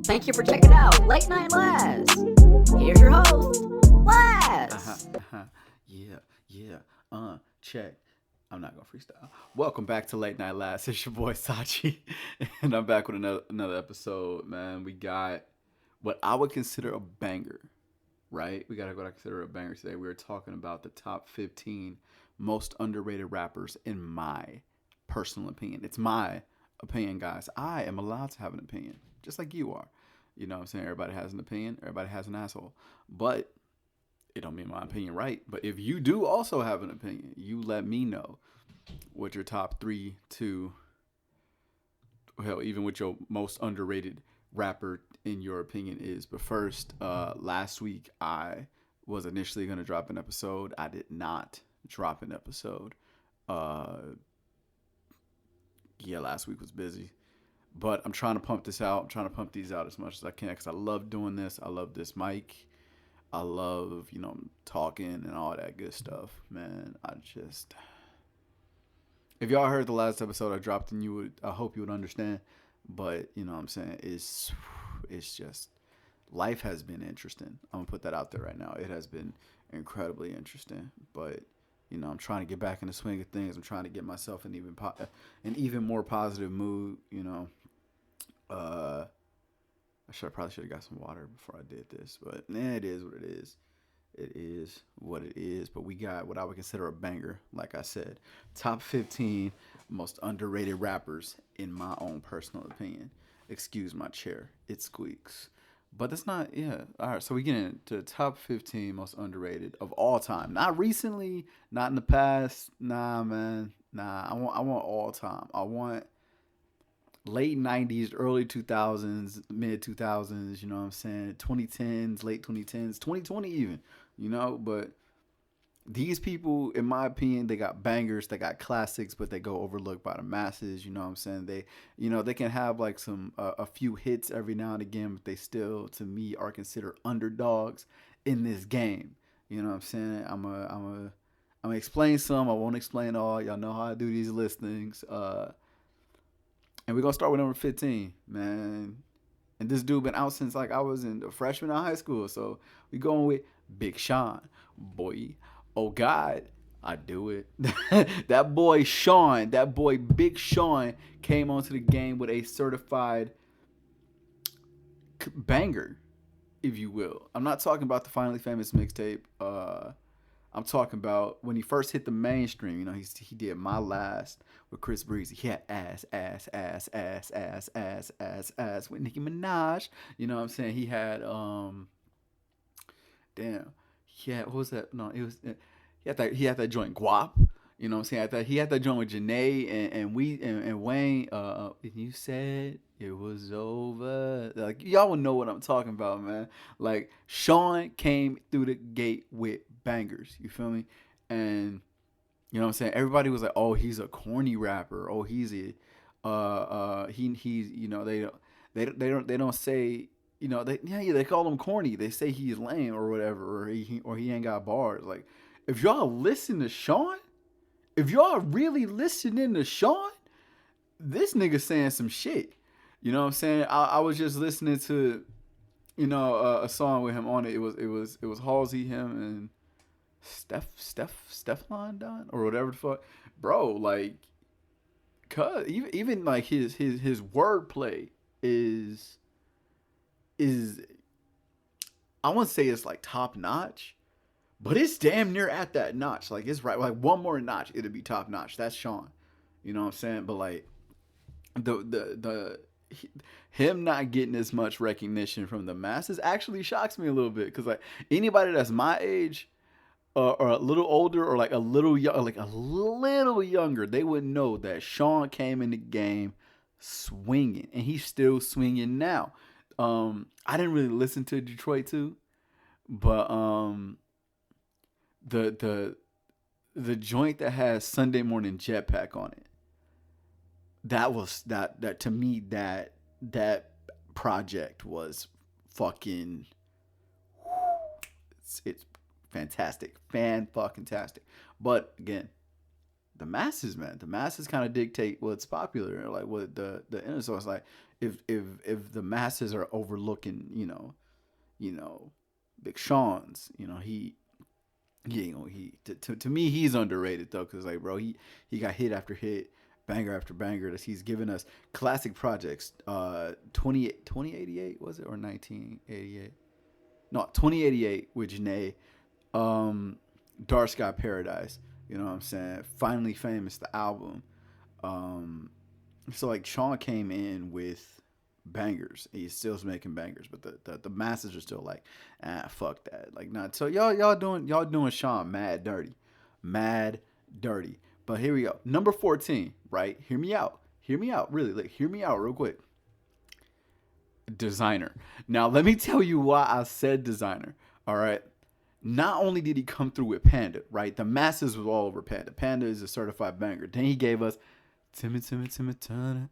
Thank you for checking out Late Night Laz. Here's your host, Laz. Yeah, yeah. Check. I'm not gonna freestyle. Welcome back to Late Night Last. It's your boy Sachi, and I'm back with another episode. Man, we got what I would consider a banger, right? We got what I consider a banger today. We were talking about the top 15 most underrated rappers in my personal opinion. It's my opinion, guys. I am allowed to have an opinion, just like you are. You know what I'm saying? Everybody has an opinion. Everybody has an asshole, but it don't mean my opinion right. But if you do also have an opinion, you let me know what your top three to hell, even what your most underrated rapper in your opinion is. But first, last week I was initially gonna drop an episode. I did not drop an episode. Uh yeah, last week was busy. But I'm trying to pump this out. I'm trying to pump these out as much as I can because I love doing this. I love this mic. I love, talking and all that good stuff, man. If y'all heard the last episode I dropped, and I hope you would understand. But you know what I'm saying, it's just life has been interesting. I'm gonna put that out there right now. It has been incredibly interesting, but I'm trying to get back in the swing of things. I'm trying to get myself in an even more positive mood. Uh, probably should have got some water before I did this, but it is what it is. It is what it is. But we got what I would consider a banger. Like I said, top 15 most underrated rappers in my own personal opinion. Excuse my chair, it squeaks. But that's not, yeah. All right, so we get into the top 15 most underrated of all time. Not recently, not in the past. Nah, man. Nah, I want all time. I want late 90s, early 2000s, mid 2000s, you know what I'm saying? 2010s, late 2010s, 2020 even, but these people, in my opinion, they got bangers, they got classics, but they go overlooked by the masses, you know what I'm saying? They can have like some a few hits every now and again, but they still to me are considered underdogs in this game. You know what I'm saying? I'm gonna explain some, I won't explain all. Y'all know how I do these listings. And we're gonna start with number 15, man. And this dude been out since like I was a freshman in high school. So we going with Big Sean. Boy. Oh God, I do it. That boy Sean, that boy Big Sean came onto the game with a certified banger, if you will. I'm not talking about the Finally Famous mixtape. I'm talking about when he first hit the mainstream. He did My Last with Chris Breezy. He had ass with Nicki Minaj. You know what I'm saying? He had damn. What was that? No, it was he had that joint Guap. You know what I'm saying? He had that joint with Janae and Wayne. You said it was over. Like y'all will know what I'm talking about, man. Like Sean came through the gate with bangers. You feel me? And you know what I'm saying? Everybody was like, "Oh, he's a corny rapper. Oh, he's a he's they don't say they call him corny. They say he's lame or whatever, or he ain't got bars. Like if y'all listen to Sean, if y'all really listening to Sean, this nigga saying some shit. You know what I'm saying? I was just listening to a song with him on it. It was Halsey, him, and Stefan Don or whatever the fuck, bro. Like, cause even like his wordplay is I wouldn't say it's like top notch, but it's damn near at that notch. Like it's right, like one more notch, it'd be top notch. That's Sean. You know what I'm saying? But like the him not getting as much recognition from the masses actually shocks me a little bit because like anybody that's my age or a little older or like a little like a little younger, they would know that Sean came in the game swinging, and he's still swinging now. I didn't really listen to Detroit too, but the the joint that has Sunday Morning Jetpack on it, that to me that project was fucking it's fantastic, fan fucking tastic. But again, the masses, man. The masses kind of dictate what's popular, like what the internet. So it's like if the masses are overlooking, you know, Big Sean's, to me he's underrated though, because like, bro, he got hit after hit, banger after banger that he's given us classic projects. 2088 was it, or 1988? No, 2088 with Janae. Dark Sky Paradise. You know what I'm saying? Finally Famous, the album. So like Sean came in with bangers. He's still making bangers, but the masses are still like, fuck that. Like, not so y'all doing Sean mad dirty. Mad dirty. But here we go. Number 14, right? Hear me out. Really, like, hear me out real quick. Designer. Now let me tell you why I said Designer. All right. Not only did he come through with Panda, right? The masses was all over Panda. Panda is a certified banger. Then he gave us Timmy Turner.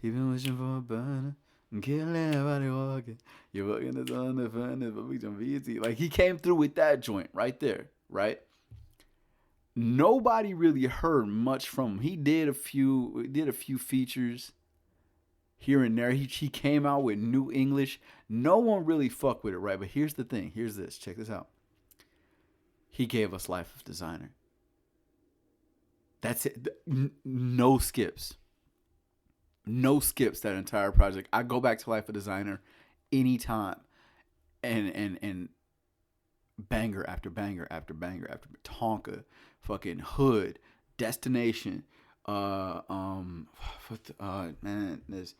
He been wishing for a burner. Can't let everybody walking. You're walking the on the fun, but we jump easy. Like, he came through with that joint right there, right? Nobody really heard much from him. He did a few features here and there. He came out with new English. No one really fucked with it, right? But here's the thing. Here's this. Check this out. He gave us Life of Designer. That's it. No skips. No skips that entire project. I go back to Life of Designer anytime. And banger after banger after banger after Tonka, fucking Hood, Destination, man, this.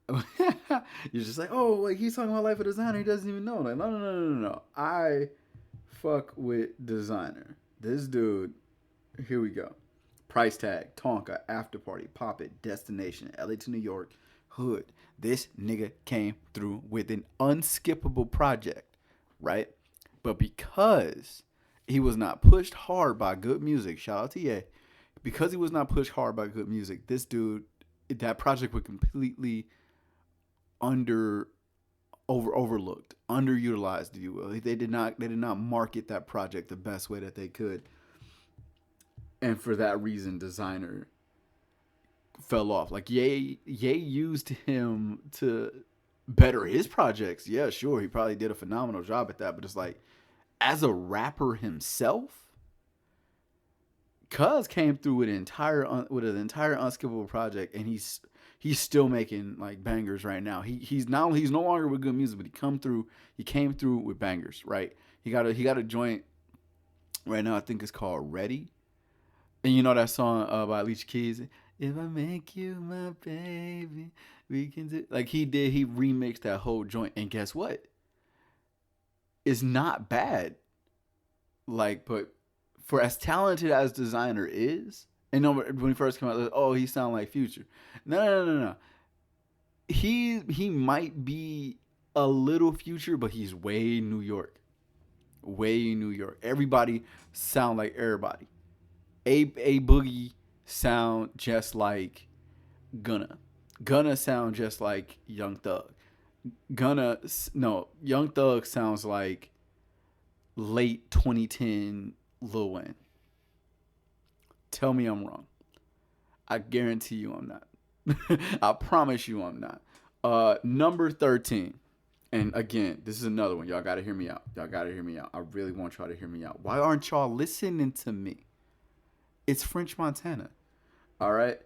You're just like, oh, like, he's talking about Life of Designer. He doesn't even know. Like, no. I fuck with Designer. This dude, here we go. Price Tag, Tonka, After Party, Pop It, Destination, LA to New York, Hood. This nigga came through with an unskippable project, right? But because he was not pushed hard by good music, shout out to Ye, because he was not pushed hard by good music, this dude, that project was completely overlooked, underutilized, if you will. They did not market that project the best way that they could. And for that reason, Designer fell off. Like, Ye used him to better his projects. Yeah, sure, he probably did a phenomenal job at that, but it's like, as a rapper himself, Cuz came through with an entire unskippable project, and he's still making like bangers right now. He's no longer with good music, but he came through with bangers, right? He got a joint right now, I think it's called Ready. And you know that song by Alicia Keys, if I make you my baby, we can do, like, he remixed that whole joint, and guess what? It's not bad. Like, but for as talented as Designer is, and when he first came out, like, oh, he sound like Future. No. He might be a little Future, but he's way New York. Everybody sound like everybody. A Boogie sound just like Gunna sound just like Young Thug. Young Thug sounds like late 2010 Lil Wayne. Tell me I'm wrong. I guarantee you I'm not. I promise you I'm not. Number 13. And again, this is another one. Y'all got to hear me out. I really want y'all to hear me out. Why aren't y'all listening to me? It's French Montana. All right.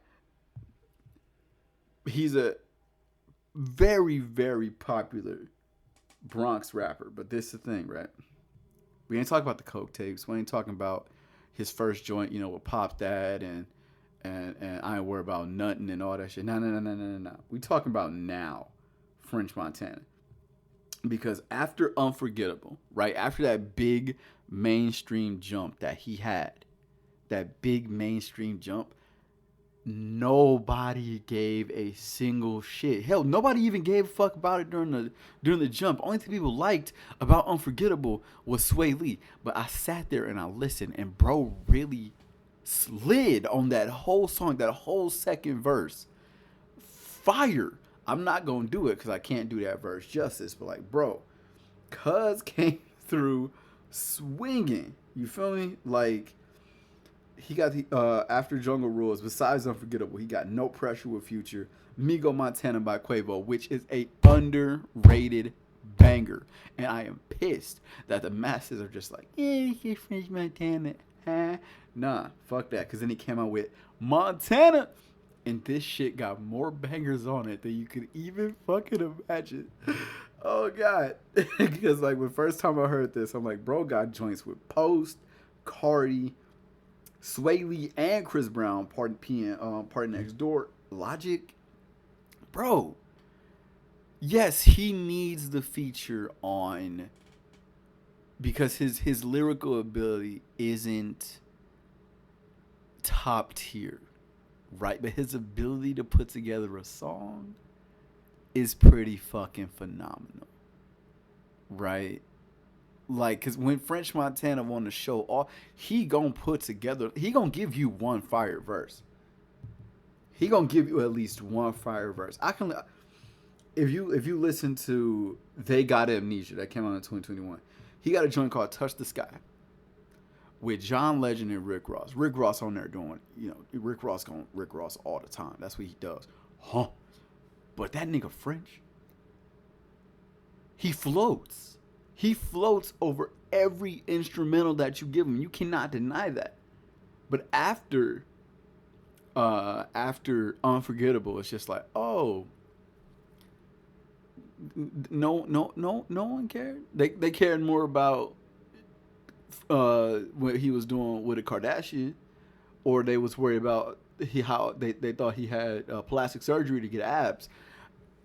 He's a very, very popular Bronx rapper. But this is the thing, right? We ain't talking about the coke tapes. We ain't talking about his first joint, with Pop That and I ain't worried about nothing and all that shit. No. We talking about now, French Montana. Because after Unforgettable, right? After that big mainstream jump that he had, nobody gave a single shit. Hell, nobody even gave a fuck about it during the jump. Only thing people liked about Unforgettable was Sway Lee. But I sat there and I listened, and bro really slid on that whole song, that whole second verse. Fire. I'm not gonna do it because I can't do that verse justice. But like, bro, Cuz came through swinging. You feel me? Like, he got the After Jungle Rules. Besides Unforgettable, he got No Pressure with Future, Migo Montana by Quavo, which is a underrated banger. And I am pissed that the masses are just like, yeah, he's French Montana. Huh? Nah, fuck that. Because then he came out with Montana. And this shit got more bangers on it than you could even fucking imagine. Oh, God. Because, like, the first time I heard this, I'm like, bro got joints with Post, Cardi, Sway Lee, and Chris Brown, Party Next Door, Logic. Bro, yes, he needs the feature on because his lyrical ability isn't top tier, right? But his ability to put together a song is pretty fucking phenomenal, right? Like, cause when French Montana on the show, he gonna put together, he gonna give you one fire verse. He gonna give you at least one fire verse. If you listen to They Got Amnesia that came out in 2021, he got a joint called Touch the Sky with John Legend and Rick Ross. Rick Ross on there doing, Rick Ross all the time. That's what he does. Huh? But that nigga French, he floats. He floats over every instrumental that you give him. You cannot deny that. But after Unforgettable, it's just like, oh, no one cared. They cared more about what he was doing with a Kardashian, or they was worried about how they thought he had plastic surgery to get abs.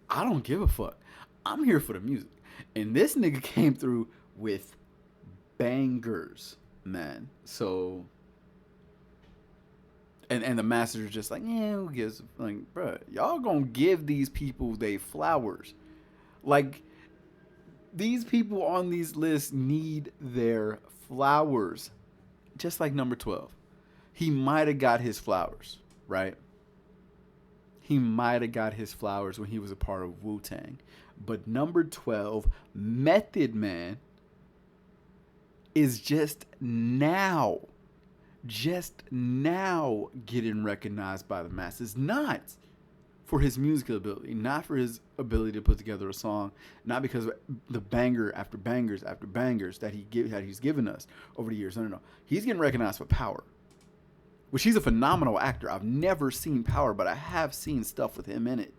I don't give a fuck. I'm here for the music. And this nigga came through with bangers, man. So, and the masters are just like, yeah, who gives? Like, bro, y'all gonna give these people they flowers. Like, these people on these lists need their flowers. Just like number 12. He might have got his flowers, right? He might have got his flowers when he was a part of Wu-Tang. But number 12, Method Man, is just now getting recognized by the masses. Not for his musical ability, not for his ability to put together a song, not because of the banger after bangers after bangers that he's given us over the years. No. He's getting recognized for Power, which he's a phenomenal actor. I've never seen Power, but I have seen stuff with him in it.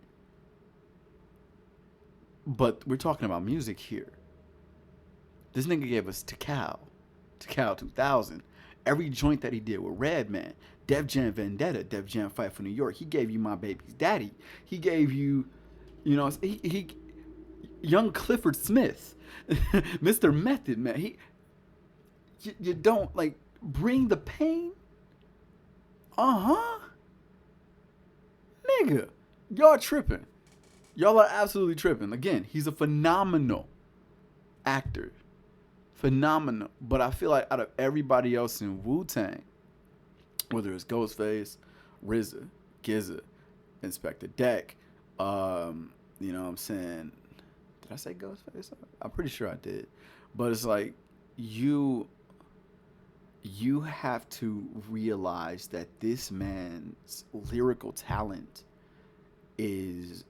But we're talking about music here. This nigga gave us Tikal 2000. Every joint that he did with Redman, Def Jam Vendetta, Def Jam Fight for New York. He gave you My Baby's Daddy. He gave you, he Young Clifford Smith, Mr. Method Man. You don't like Bring the Pain. Nigga, y'all tripping. Y'all are absolutely tripping. Again, he's a phenomenal actor. Phenomenal. But I feel like out of everybody else in Wu-Tang, whether it's Ghostface, RZA, GZA, Inspector Deck, you know what I'm saying? Did I say Ghostface? I'm pretty sure I did. But it's like, you have to realize that this man's lyrical talent is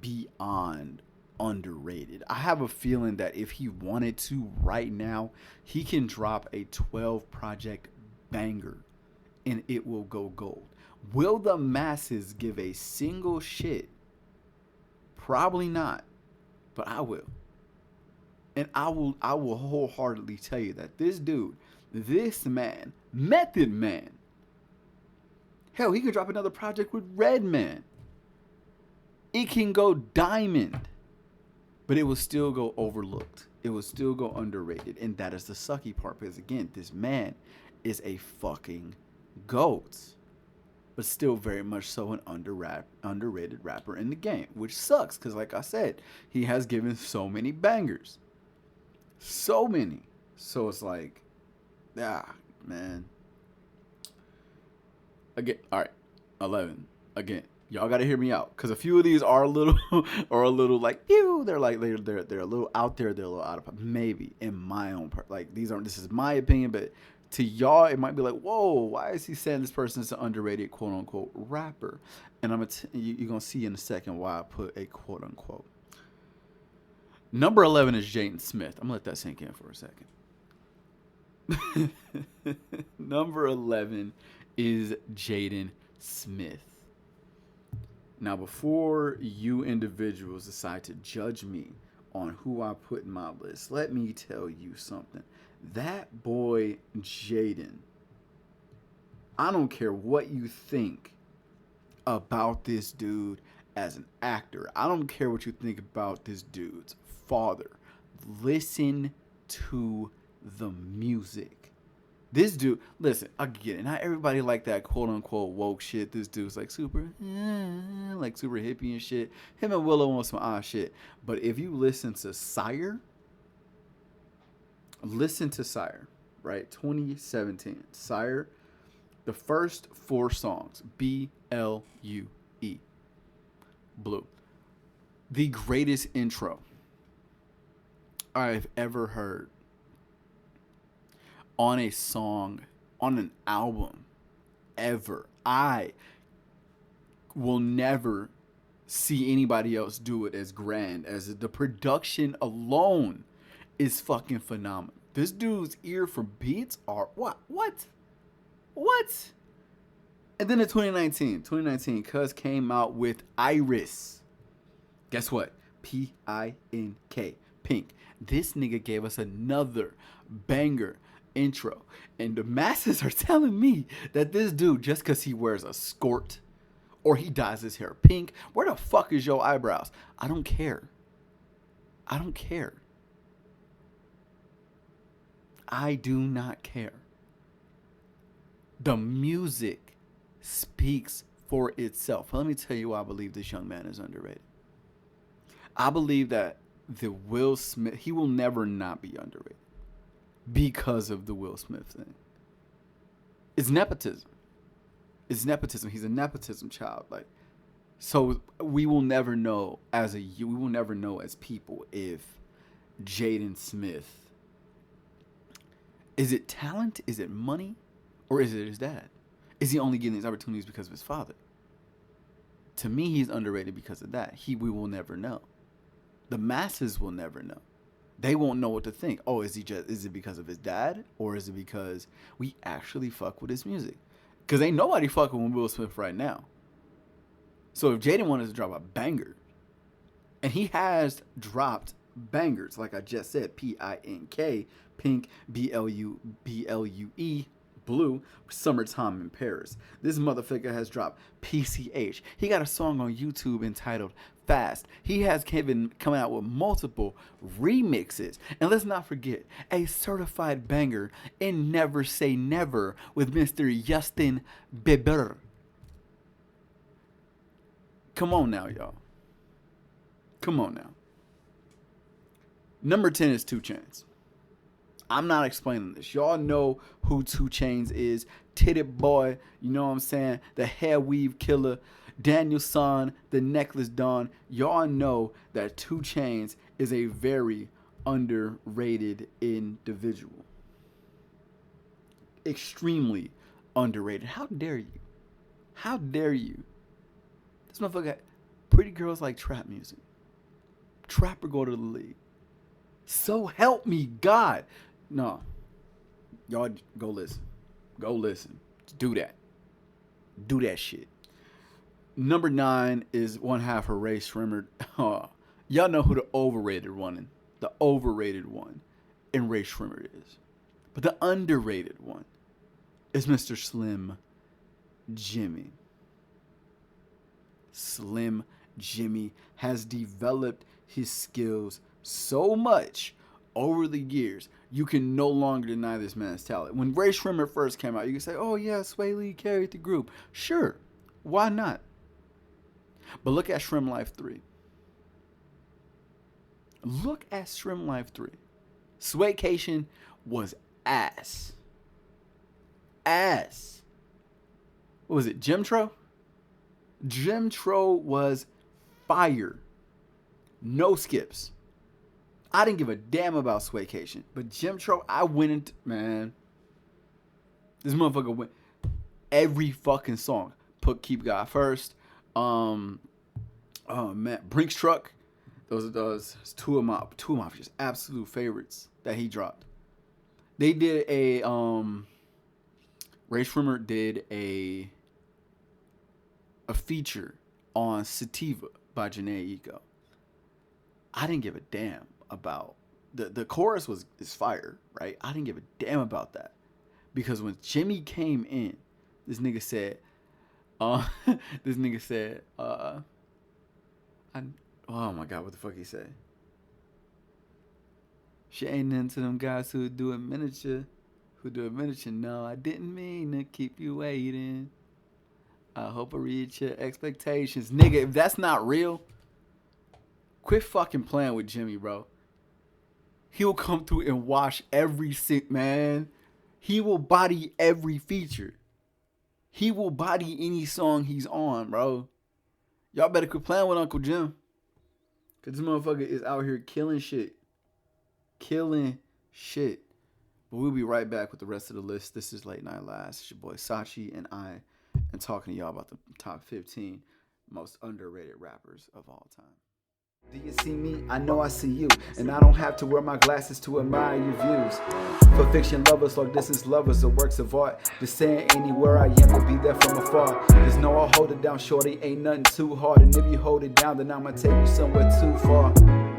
beyond underrated. I have a feeling that if he wanted to right now, he can drop a 12 project banger and it will go gold. Will the masses give a single shit? Probably not, but I will. And I will wholeheartedly tell you that this dude, this man, Method Man, hell, he could drop another project with Redman. It can go diamond, but it will still go overlooked. It will still go underrated. And that is the sucky part, because again, this man is a fucking GOAT, but still very much so an underrated rapper in the game, which sucks because, like I said, he has given so many bangers. So many. So it's like, man. Again, all right, 11. Again, y'all got to hear me out, because a few of these are a little like, pew. They're like they're a little out there. They're a little out of maybe in my own part. Like this is my opinion, but To y'all, it might be like, whoa, why is he saying this person is an underrated quote unquote rapper? And you're gonna see in a second why I put a quote unquote. Number 11 is Jaden Smith. I'm gonna let that sink in for a second. Number 11 is Jaden Smith. Now, before you individuals decide to judge me on who I put in my list, let me tell you something. That boy, Jaden, I don't care what you think about this dude as an actor. I don't care what you think about this dude's father. Listen to the music. This dude, listen, I get it. Not everybody like that quote unquote woke shit. This dude's like super hippie and shit. Him and Willow on some odd shit. But if you listen to Sire, right? 2017. Sire, the first 4 songs, BLUE, Blue. The greatest intro I've ever heard on a song, on an album, ever. I will never see anybody else do it as grand as it. The production alone is fucking phenomenal. This dude's ear for beats are what? And then in 2019, Cuz came out with Iris. Guess what? P-I-N-K. Pink. This nigga gave us another banger intro. And the masses are telling me that this dude, just because he wears a skirt or he dyes his hair pink, where the fuck is your eyebrows? I don't care. I do not care. The music speaks for itself. Let me tell you why I believe this young man is underrated. I believe that the Will Smith, he will never not be underrated because of the Will Smith thing. It's nepotism. He's a nepotism child. Like, so we will never know as people if Jaden Smith, is it talent? Is it money? Or is it his dad? Is he only getting these opportunities because of his father? To me, he's underrated because of that. We will never know. The masses will never know. They won't know what to think. Oh, is it because of his dad? Or is it because we actually fuck with his music? Because ain't nobody fucking with Will Smith right now. So if Jaden wanted to drop a banger, and he has dropped bangers, like I just said, P-I-N-K, Pink, B-L-U-E, Blue, Summertime in Paris. This motherfucker has dropped PCH. He got a song on YouTube entitled Fast. He has coming out with multiple remixes. And let's not forget, a certified banger in Never Say Never with Mr. Justin Bieber. Come on now, y'all. Come on now. Number 10 is 2 Chainz. I'm not explaining this. Y'all know who 2 Chainz is. Titted boy, you know what I'm saying? The hair weave killer. Daniel San, the necklace don. Y'all know that 2 Chainz is a very underrated individual. Extremely underrated. How dare you? How dare you? This motherfucker, pretty girls like trap music. Trapper go to the league. So help me God. No. Y'all go listen. Go listen. Do that. Do that shit. Number 9 is one half of Rae Sremmurd. Y'all know who the overrated one in Rae Sremmurd is. But the underrated one is Mr. Slim Jxmmi. Slim Jxmmi has developed his skills so much over the years, you can no longer deny this man's talent. When Rae Sremmurd first came out, you can say, oh yeah, Sway Lee carried the group. Sure, why not? But look at Shrimp Life 3. Look at Shrimp Life 3. Swaycation was ass. Ass. What was it, Jimtro? Jimtro was fire. No skips. I didn't give a damn about Swaycation. But Jimtro, I went into, man. This motherfucker went every fucking song. Put Keep God First. Oh man, Brink's Truck. Those are two of my just absolute favorites that he dropped. They did a Ray Shrimmer did a feature on Sativa by Jhené Aiko. I didn't give a damn about the chorus is fire, right? I didn't give a damn about that. Because when Jimmy came in, this nigga said, oh my God, what the fuck he said? She ain't into them guys who do a miniature. No, I didn't mean to keep you waiting. I hope I reach your expectations. Nigga, if that's not real, quit fucking playing with Jimmy, bro. He'll come through and wash every sick man. He will body every feature. He will body any song he's on, bro. Y'all better quit playing with Uncle Jim. Because this motherfucker is out here killing shit. But we'll be right back with the rest of the list. This is Late Night Last. It's your boy Sachi and I, and talking to y'all about the top 15 most underrated rappers of all time. Do you see me? I know I see you. And I don't have to wear my glasses to admire your views. For fiction lovers, long distance lovers, or works of art. Just saying anywhere I am to be there from afar. There's no I'll hold it down, shorty, ain't nothing too hard. And if you hold it down, then I'ma take you somewhere too far.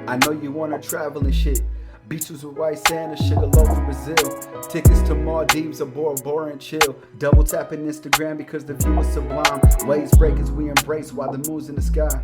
I know you wanna travel and shit. Beaches with white sand and sugar loaf from Brazil. Tickets to Maldives or Bora Bora and chill. Double tapping Instagram because the view is sublime. Waves break as we embrace while the moon's in the sky.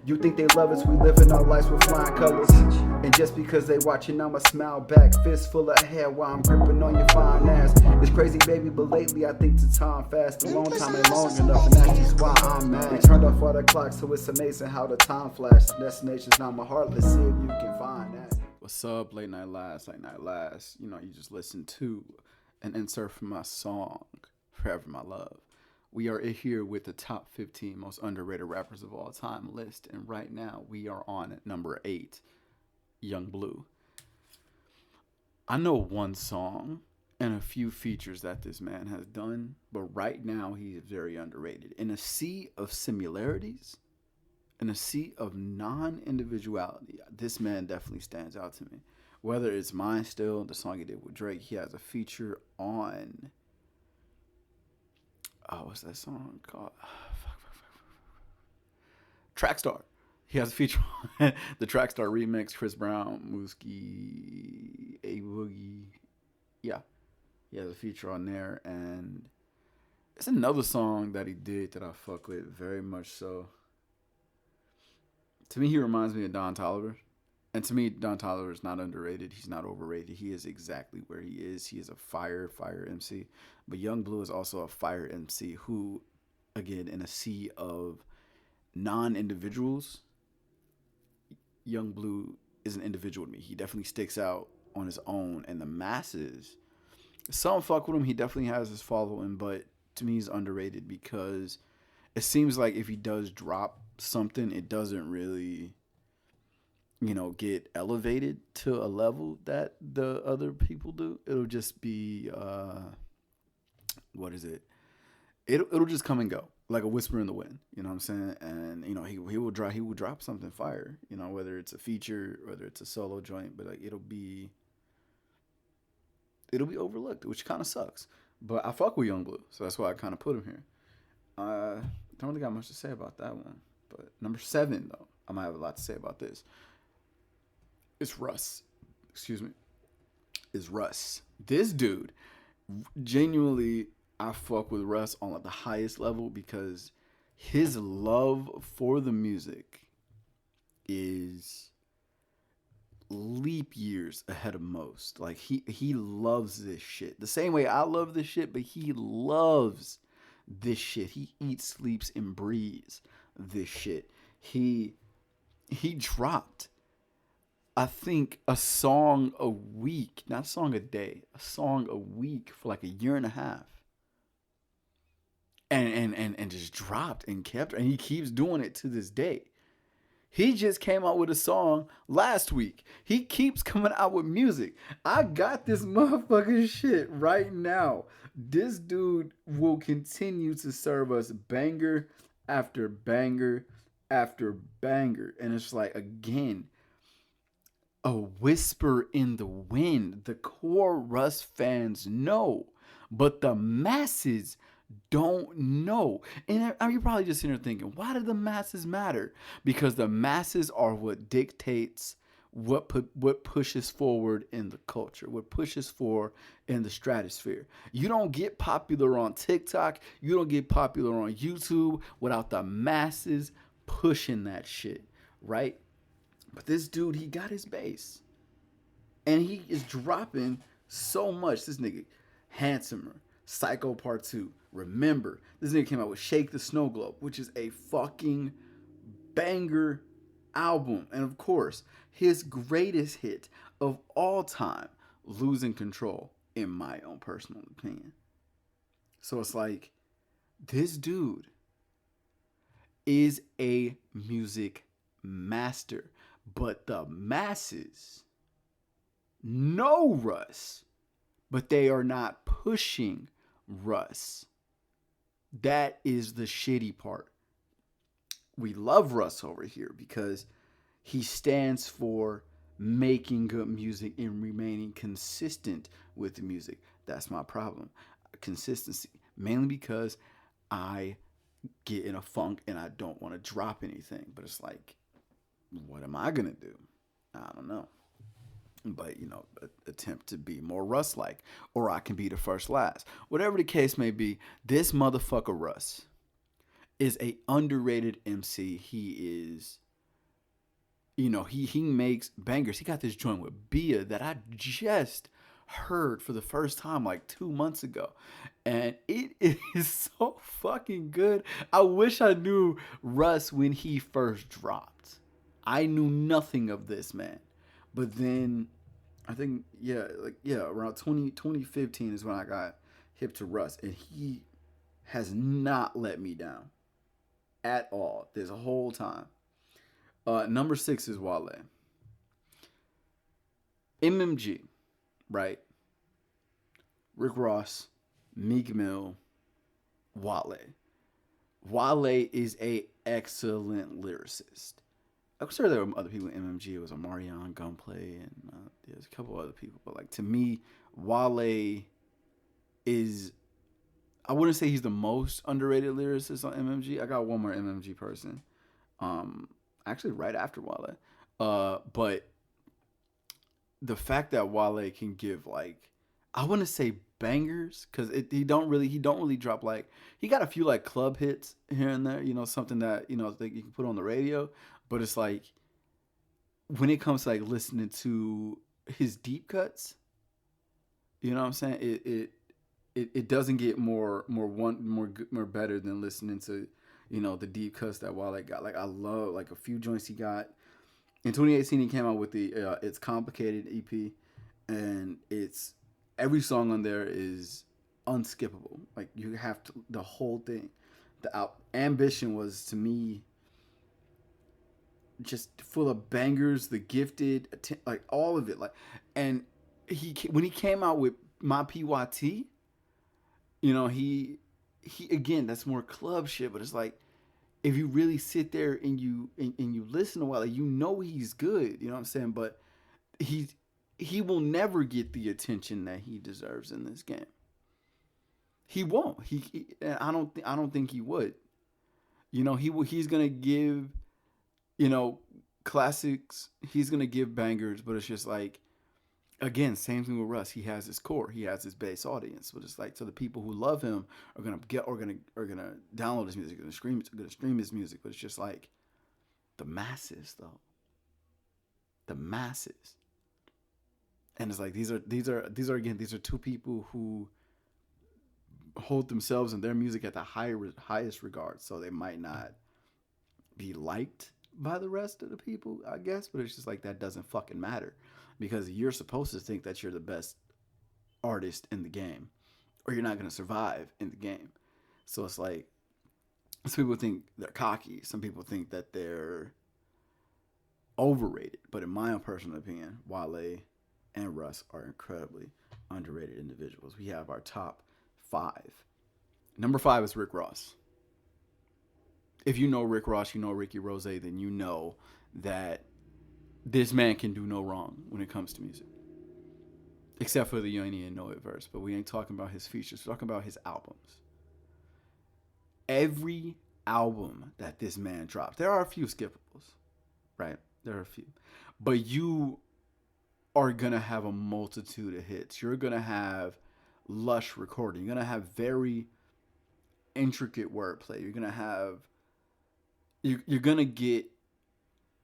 You think they love us, we live in our lives with flying colors. And just because they watching, I'ma smile back. Fist full of hair while I'm gripping on your fine ass. It's crazy, baby, but lately I think the time fast. A long time ain't long enough, and that's just why I'm mad. They turned off all the clocks, so it's amazing how the time flashed. The destination's not my heart, let's see if you can find that. What's up, Late Night Last. You know, you just listened to an insert from my song, Forever My Love. We are here with the top 15 most underrated rappers of all time list. And right now we are on at number 8, Young Blue. I know one song and a few features that this man has done, but right now he is very underrated. In a sea of similarities, in a sea of non-individuality, this man definitely stands out to me. Whether it's Mine Still, the song he did with Drake, he has a feature on, what's that song called? Trackstar. He has a feature on the Trackstar remix, Chris Brown, Mooski, A Boogie. Yeah, he has a feature on there, and it's another song that he did that I fuck with very much so. To me, he reminds me of Don Toliver. And to me, Don Toliver is not underrated. He's not overrated. He is exactly where he is. He is a fire MC. But Young Blue is also a fire MC who, again, in a sea of non-individuals, Young Blue is an individual to me. He definitely sticks out on his own. And the masses, some fuck with him. He definitely has his following. But to me, he's underrated because it seems like if he does drop something, it doesn't really, get elevated to a level that the other people do. It'll just be it'll just come and go like a whisper in the wind, you know what I'm saying? And he will drop something fire, whether it's a feature, whether it's a solo joint, but like it'll be overlooked, which kind of sucks. But I fuck with Young Blue, so that's why I kind of put him here. Don't really got much to say about that one. But number 7, though, I might have a lot to say about this. It's Russ. Is Russ. This dude, genuinely, I fuck with Russ on the highest level because his love for the music is leap years ahead of most. Like, he loves this shit. The same way I love this shit, but he loves this shit. He eats, sleeps, and breathes this shit. He dropped, I think, a song a week, not a song a day, a song a week for like a year and a half. And just dropped and kept, and he keeps doing it to this day. He just came out with a song last week. He keeps coming out with music. I got this motherfucking shit right now. This dude will continue to serve us banger after banger after banger. And it's like, again, a whisper in the wind. The core Russ fans know, but the masses don't know. And you're probably just sitting there thinking, why do the masses matter? Because the masses are what dictates what pushes forward in the culture, what pushes forward in the stratosphere. You don't get popular on TikTok, you don't get popular on YouTube without the masses pushing that shit, right? But this dude, he got his base. And he is dropping so much. This nigga, Handsomer, Psycho Part 2, Remember. This nigga came out with Shake the Snow Globe, which is a fucking banger album. And of course, his greatest hit of all time, Losing Control, in my own personal opinion. So it's like, this dude is a music master. But the masses know Russ, but they are not pushing Russ. That is the shitty part. We love Russ over here because he stands for making good music and remaining consistent with the music. That's my problem. Consistency. Mainly because I get in a funk and I don't want to drop anything. But it's like, what am I going to do? I don't know. But, you know, attempt to be more Russ-like. Or I can be the first last. Whatever the case may be, this motherfucker Russ is a underrated MC. He is, you know, he makes bangers. He got this joint with Bia that I just heard for the first time like 2 months ago. And it is so fucking good. I wish I knew Russ when he first dropped. I knew nothing of this man. But then I think, around 2015 is when I got hip to Russ. And he has not let me down at all this whole time. Number 6 is Wale. MMG, right? Rick Ross, Meek Mill, Wale. Wale is a excellent lyricist. I'm sure there were other people in MMG. It was Omarion, Gunplay, and there's a couple other people. But like to me, Wale is, I wouldn't say he's the most underrated lyricist on MMG. I got one more MMG person, actually right after Wale. But the fact that Wale can give like, I wouldn't say bangers because he don't really drop like, he got a few like club hits here and there, you know, something that, you know, that you can put on the radio. But it's like, when it comes to like listening to his deep cuts, you know what I'm saying? It doesn't get more better than listening to, you know, the deep cuts that Wale got. Like I love like a few joints he got. In 2018, he came out with the It's Complicated EP, and it's every song on there is unskippable. Like you have to, the whole thing. The Ambition was to me just full of bangers. The Gifted, like all of it. Like, and when he came out with My PYT, you know, he again, that's more club shit. But it's like, if you really sit there and you listen to Wale, you know he's good. You know what I'm saying? But he will never get the attention that he deserves in this game. He won't. I don't think he would. You know, he's gonna give, you know, classics. He's gonna give bangers, but it's just like, again, same thing with Russ. He has his core. He has his base audience. But it's like, so the people who love him are gonna download his music, gonna stream his music. But it's just like the masses, though. The masses. And it's like these are two people who hold themselves and their music at the highest regard. So they might not be liked by the rest of the people, I guess. But it's just like, that doesn't fucking matter, because you're supposed to think that you're the best artist in the game, or you're not gonna survive in the game. So it's like, some people think they're cocky. Some people think that they're, overrated. But in my own personal opinion, Wale and Russ are incredibly underrated individuals. We have our top 5. Number 5 is Rick Ross. If you know Rick Ross, you know Ricky Rose, then you know that this man can do no wrong when it comes to music. Except for the You Ain't Even Know It verse. But we ain't talking about his features. We're talking about his albums. Every album that this man dropped, there are a few skippables, right? There are a few. But you are going to have a multitude of hits. You're going to have lush recording. You're going to have very intricate wordplay. You're going to have... You're going to get...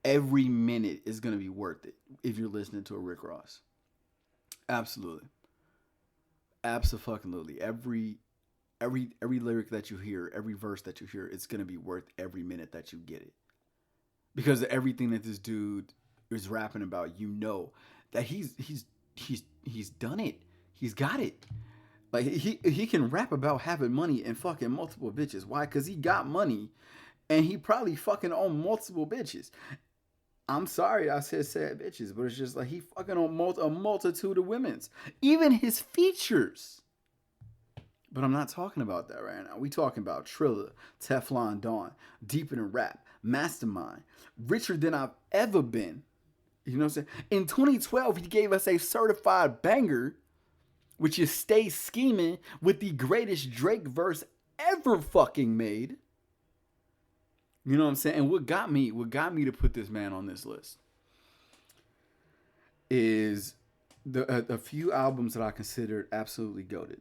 Every minute is going to be worth it if you're listening to a Rick Ross. Absolutely. Absolutely. Every lyric that you hear, every verse that you hear, it's going to be worth every minute that you get it. Because everything that this dude is rapping about, you know that he's done it. He's got it. Like he can rap about having money and fucking multiple bitches. Why? Because he got money and he probably fucking on multiple bitches. I'm sorry I said sad bitches, but it's just like he fucking on a multitude of women's. Even his features. But I'm not talking about that right now. We talking about Trilla, Teflon Don, Deeper Than Rap, Mastermind, Richer Than I've Ever Been. You know what I'm saying? In 2012, he gave us a certified banger, which is Stay Scheming, with the greatest Drake verse ever fucking made. You know what I'm saying? And what got me to put this man on this list is a few albums that I considered absolutely goated,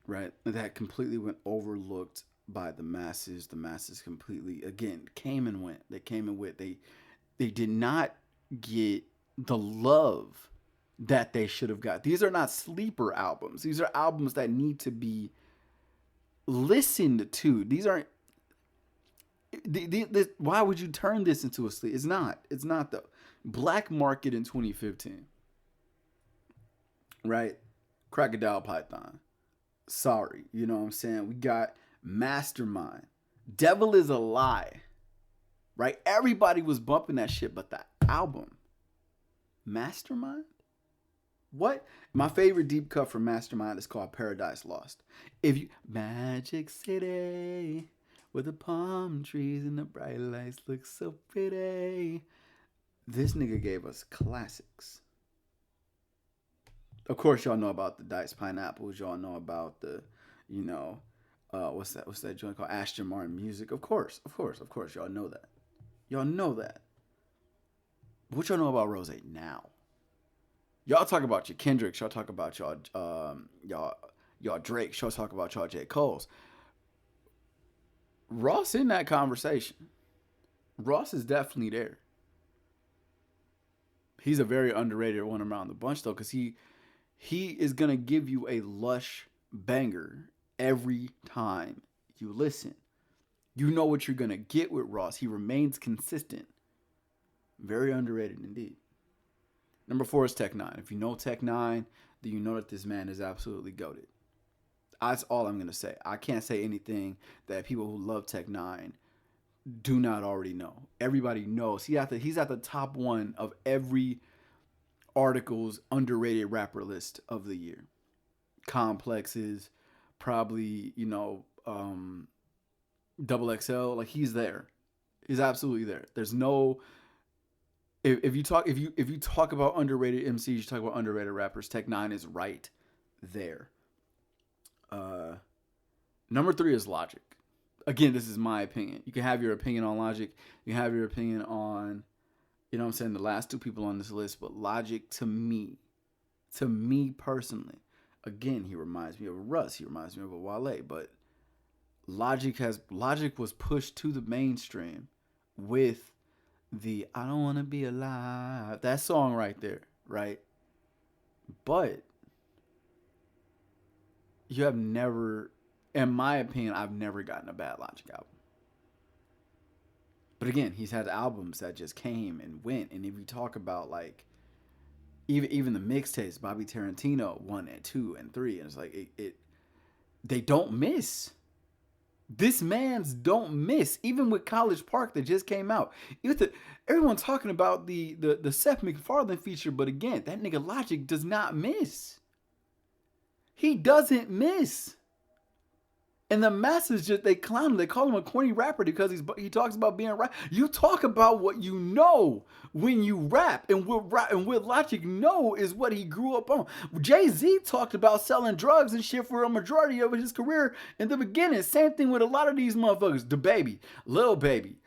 right? That completely went overlooked by the masses. The masses completely, again, came and went. They came and went. They did not get the love that they should have got. These are not sleeper albums. These are albums that need to be listened to. These aren't... why would you turn this into a sleep? It's not though. Black Market in 2015, right? Crocodile Python. Sorry, you know what I'm saying? We got Mastermind. Devil Is a Lie, right? Everybody was bumping that shit, but the album, Mastermind? What? My favorite deep cut from Mastermind is called Paradise Lost. Magic City, where the palm trees and the bright lights look so pretty. This nigga gave us classics. Of course, y'all know about the Diced Pineapples. Y'all know about the, what's that joint called? Aston Martin Music. Of course. Y'all know that. What y'all know about Rose now? Y'all talk about your Kendricks. Y'all talk about y'all Drake. Y'all talk about y'all J. Cole's. Ross in that conversation. Ross is definitely there. He's a very underrated one around the bunch though, because he is gonna give you a lush banger every time you listen. You know what you're gonna get with Ross. He remains consistent. Very underrated indeed. Number 4 is Tech N9ne. If you know Tech N9ne, then you know that this man is absolutely goated. That's all I'm going to say. I can't say anything that people who love Tech N9ne do not already know. Everybody knows. He's at the top 1 of every article's underrated rapper list of the year. Complexes, probably, Double XL. Like, he's there. He's absolutely there. There's no... If you talk about underrated MCs, you talk about underrated rappers, Tech N9ne is right there. Number 3 is Logic. Again, this is my opinion. You can have your opinion on Logic. You can have your opinion on, the last 2 people on this list. But Logic, to me personally, again, he reminds me of a Russ. He reminds me of a Wale. But Logic was pushed to the mainstream with the I Don't Want to Be Alive. That song right there, right? But you have never, in my opinion, I've never gotten a bad Logic album. But again, he's had albums that just came and went. And if you talk about like even the mixtapes, Bobby Tarantino 1 and 2 and 3, and it's like it they don't miss. This man's don't miss, even with College Park that just came out. Everyone talking about the Seth MacFarlane feature, but again, that nigga Logic does not miss. He doesn't miss. And the masses just, they clown him. They call him a corny rapper because he talks about being rap. You talk about what you know when you rap, and what Logic know is what he grew up on. Jay-Z talked about selling drugs and shit for a majority of his career in the beginning. Same thing with a lot of these motherfuckers. The Baby, Lil Baby,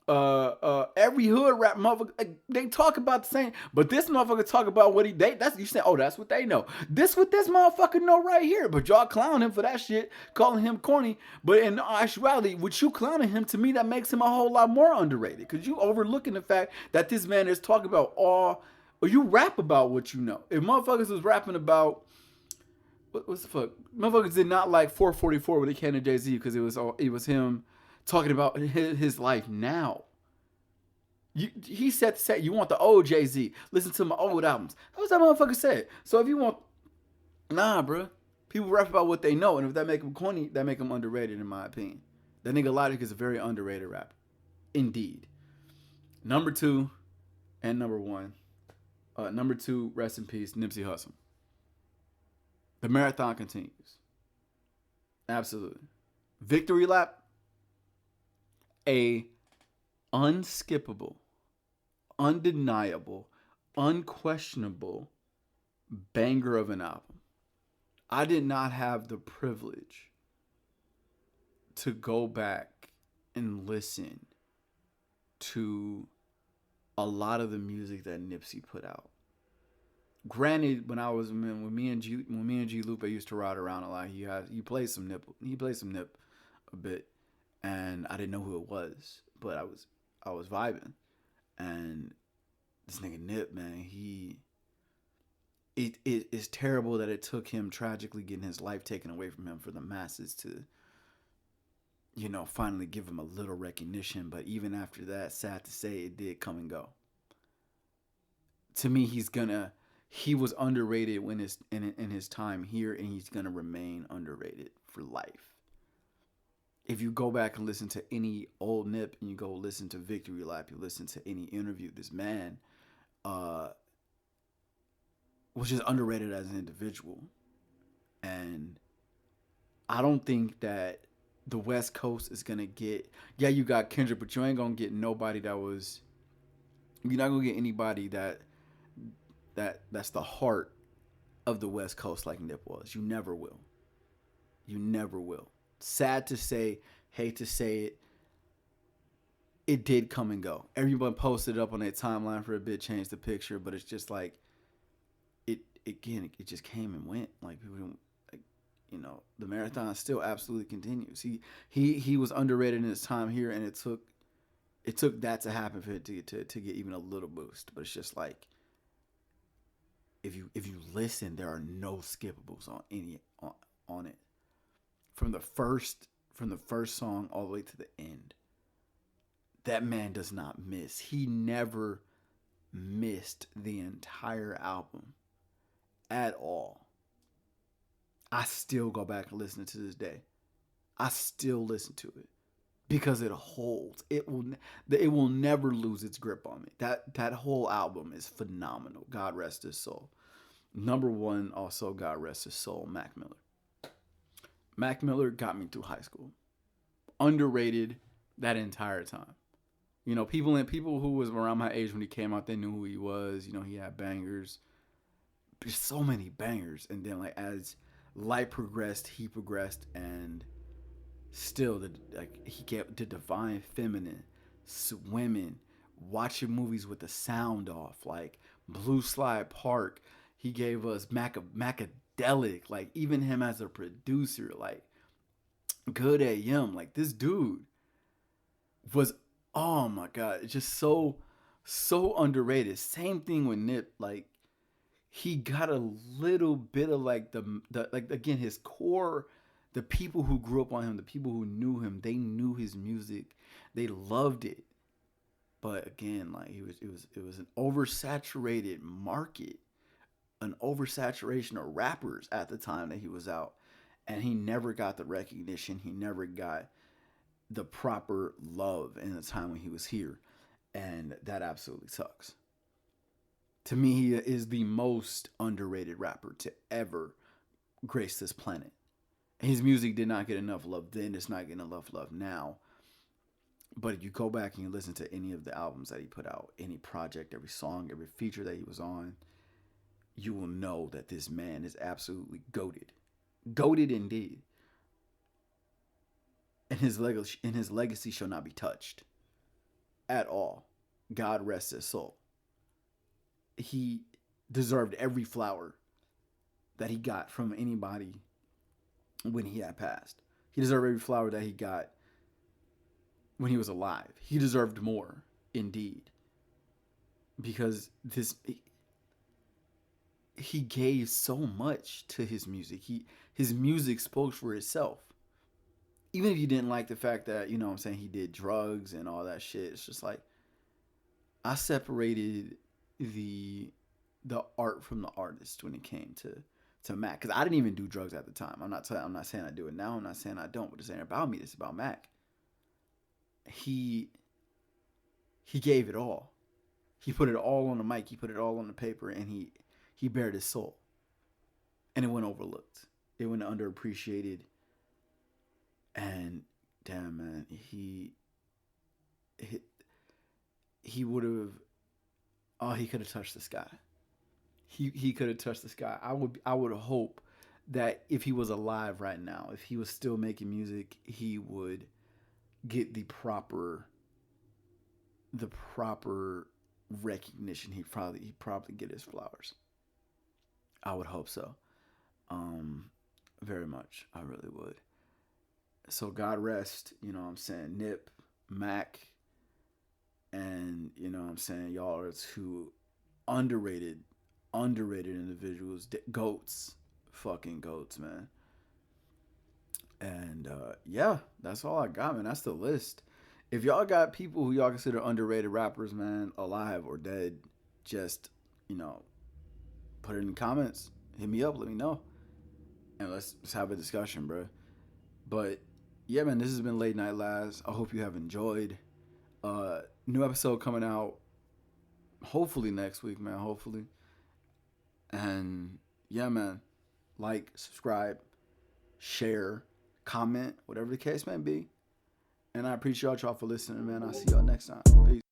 every hood rap motherfucker, they talk about the same, but this motherfucker talk about what that's, you say, oh, that's what they know. This what this motherfucker know right here, but y'all clown him for that shit, calling him corny. But in actuality, with you clowning him, to me, that makes him a whole lot more underrated, because you overlooking the fact that this man is talking about or you rap about what you know. If motherfuckers was rapping about, what's the fuck? Motherfuckers did not like 444 when it came to Jay-Z, because it was him talking about his life now. He said, you want the old Jay-Z, listen to my old albums. That was that motherfucker said. So if you want, nah, bro. People rap about what they know, and if that make them corny, that make them underrated, in my opinion. That nigga Logic is a very underrated rapper. Indeed. Number 2 and number 1. Number 2, rest in peace, Nipsey Hussle. The marathon continues. Absolutely. Victory Lap, a unskippable, undeniable, unquestionable banger of an album. I did not have the privilege to go back and listen to a lot of the music that Nipsey put out. Granted, when me and G Lupe used to ride around a lot, he played some Nip a bit, and I didn't know who it was, but I was vibing. And this nigga Nip, man, it is terrible that it took him tragically getting his life taken away from him for the masses to, finally give him a little recognition. But even after that, sad to say, it did come and go. To me, he was underrated in his time here, and he's gonna remain underrated for life. If you go back and listen to any old Nip, and you go listen to Victory Lap, you listen to any interview, this man was just underrated as an individual. And I don't think that the West Coast is gonna get, you got Kendrick, but you ain't gonna get nobody you're not gonna get anybody that's the heart of the West Coast like Nip was. You never will. You never will. Sad to say, hate to say it, it did come and go. Everyone posted it up on their timeline for a bit, changed the picture, but it's just like, it just came and went. Like, people don't, the marathon still absolutely continues. He was underrated in his time here, and it took that to happen for it to get even a little boost. But it's just like, if you listen, there are no skippables on it. From the first song all the way to the end. That man does not miss. He never missed the entire album at all. I still go back and listen to this day. I still listen to it because it holds. It will never lose its grip on me. That whole album is phenomenal. God rest his soul. Number 1, also God rest his soul, Mac Miller. Mac Miller got me through high school. Underrated that entire time. People who was around my age when he came out, they knew who he was. He had bangers. There's so many bangers. And then, like, as life progressed, he progressed, and still, he kept the Divine Feminine, Swimming, watching movies with the sound off, like Blue Slide Park. He gave us Macadelic, like, even him as a producer, like, Good AM, like, this dude was, oh my God, it's just so underrated. Same thing with Nip, like, he got a little bit of like again, his core, the people who grew up on him, the people who knew him, they knew his music, they loved it. But again, like, it was an oversaturated market, an oversaturation of rappers at the time that he was out. And he never got the recognition. He never got the proper love in the time when he was here. And that absolutely sucks. To me, he is the most underrated rapper to ever grace this planet. His music did not get enough love then. It's not getting enough love now. But if you go back and you listen to any of the albums that he put out, any project, every song, every feature that he was on, you will know that this man is absolutely goated. Goated indeed. And his legacy shall not be touched at all. God rest his soul. He deserved every flower that he got from anybody when he had passed. He deserved every flower that he got when he was alive. He deserved more, indeed. Because he gave so much to his music. His music spoke for itself. Even if you didn't like the fact that, you know what I'm saying, he did drugs and all that shit, it's just like, I separated the art from the artist when it came to Mac, because I didn't even do drugs at the time. I'm not saying I do it now. I'm not saying I don't. But this ain't about me. This is about Mac. He gave it all. He put it all on the mic. He put it all on the paper, and he bared his soul. And it went overlooked. It went underappreciated. And damn, man, he would have. Oh, he could have touched the sky. He could have touched the sky. I would hope that if he was alive right now, if he was still making music, he would get the proper recognition. He'd probably get his flowers. I would hope so. Very much. I really would. So God rest, you know what I'm saying, Nip, Mac, and you know what I'm saying, y'all are two underrated individuals, goats, fucking goats, man. And yeah, that's all I got, man. That's the list. If y'all got people who y'all consider underrated rappers, man, alive or dead, just, you know, put it in the comments. Hit me up, let me know. And let's have a discussion, bro. But yeah, man, this has been Late Night Laz. I hope you have enjoyed. New episode coming out hopefully next week, man. Hopefully. And yeah, man, like, subscribe, share, comment, whatever the case may be. And I appreciate y'all for listening, man. I'll see y'all next time. Peace.